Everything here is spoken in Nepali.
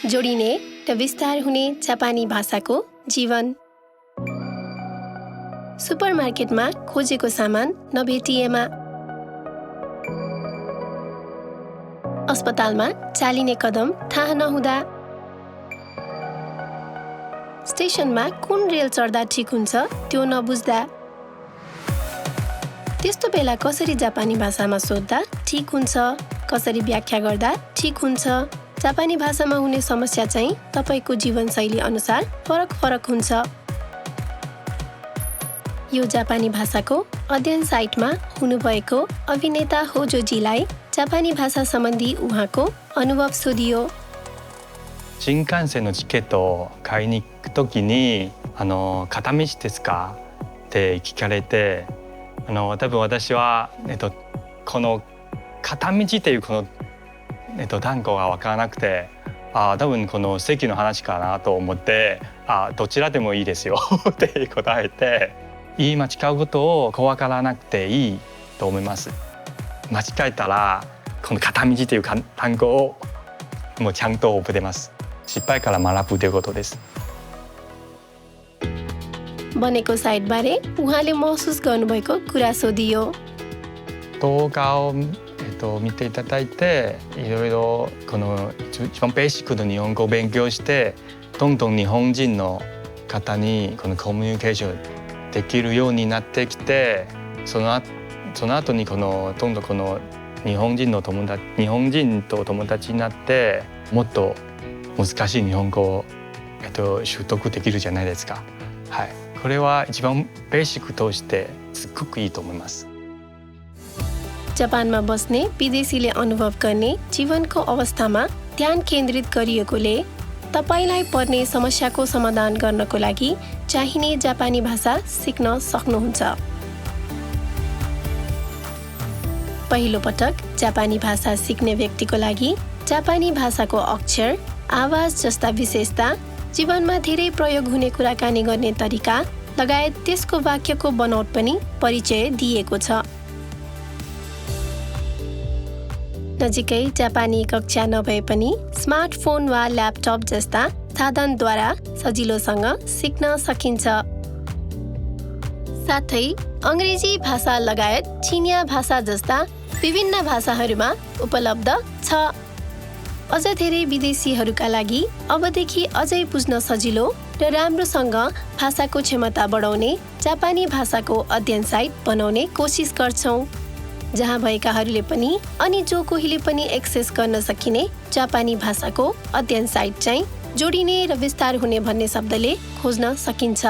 जोडिने र विस्तार हुने जापानी भाषाको जीवन। सुपरमार्केटमा खोजेको सामान नभेटिएमा, अस्पतालमा चालिने कदम थाहा नहुँदा, स्टेशनमा कुन रेल चढ्दा ठिक हुन्छ त्यो नबुझ्दा, त्यस्तो बेला कसरी जापानी भाषामा सोध्दा ठिक हुन्छ, कसरी व्याख्या गर्दा ठिक हुन्छ। जापानी भाषामा हुने समस्या चाहिँ तपाईको जीवनशैली अनुसार फरक हुन्छ। यो जापानी भाषाको अध्ययन साइटमा हुनुभएको अभिनेता होजोजीलाई जापानी भाषा सम्बन्धी उहाँको अनुभव सोधियो। 新幹線のチケットを買いに行くときに片道ですかって聞かれて多分私は、この片道っていうこの、単語が分からなくて多分この席の話かなと思ってどちらでもいいですよって答えて言い間違うことを怖がらなくていいと思います。間違えたらこの片道っていう単語をもうちゃんと覚えてます。失敗から学ぶということです。 बनेको साइटबारे उहाँले महसुस गर्नुभएको कुरा सोधियो। 動画を、見ていただいていろいろこの一番ベーシックの日本語を勉強してどんどん日本人の方にこのコミュニケーションできるようになってきてその後にどんどんこの日本人と友達になってもっと難しい日本語を、習得できるじゃないですか。はい。 これは一番ベーシックとしてすごくいいと思います。 जापानमा बस्ने विदेशीले अनुभव गर्ने जीवनको अवस्थामा ध्यान केन्द्रित गरिएकोले तपाईलाई पर्ने समस्याको समाधान गर्नको लागि चाहिने जापानी भाषा सिक्न सक्नुहुन्छ। पहिलो पटक जापानी भाषा सिक्ने व्यक्तिको लागि जापानी भाषाको अक्षर, आवाज जस्ता विशेषता, जीवनमा धेरै प्रयोग हुने कुराकानी गर्ने तरिका लगायत त्यसको वाक्यको बनोट पनि परिचय दिएको छ। नजिकै जापानी कक्षा नभए पनि स्मार्टफोन वा ल्यापटप जस्ता साधनद्वारा सजिलोसँग सिक्न सकिन्छ। साथै अंग्रेजी भाषा लगायत चिनिया भाषा जस्ता विभिन्न भाषाहरूमा उपलब्ध छ। अझ धेरै विदेशीहरूका लागि अबदेखि अझै बुझ्न सजिलो र राम्रोसँग भाषाको क्षमता बढाउने जापानी भाषाको अध्ययन साइट बनाउने कोसिस गर्छौं, जहाँ भएकाहरूले पनि अनि जो कोहीले पनि एक्सेस गर्न सकिने जापानी भाषाको अध्ययन साइट चाहिँ जोडिने र विस्तार हुने भन्ने शब्दले खोज्न सकिन्छ।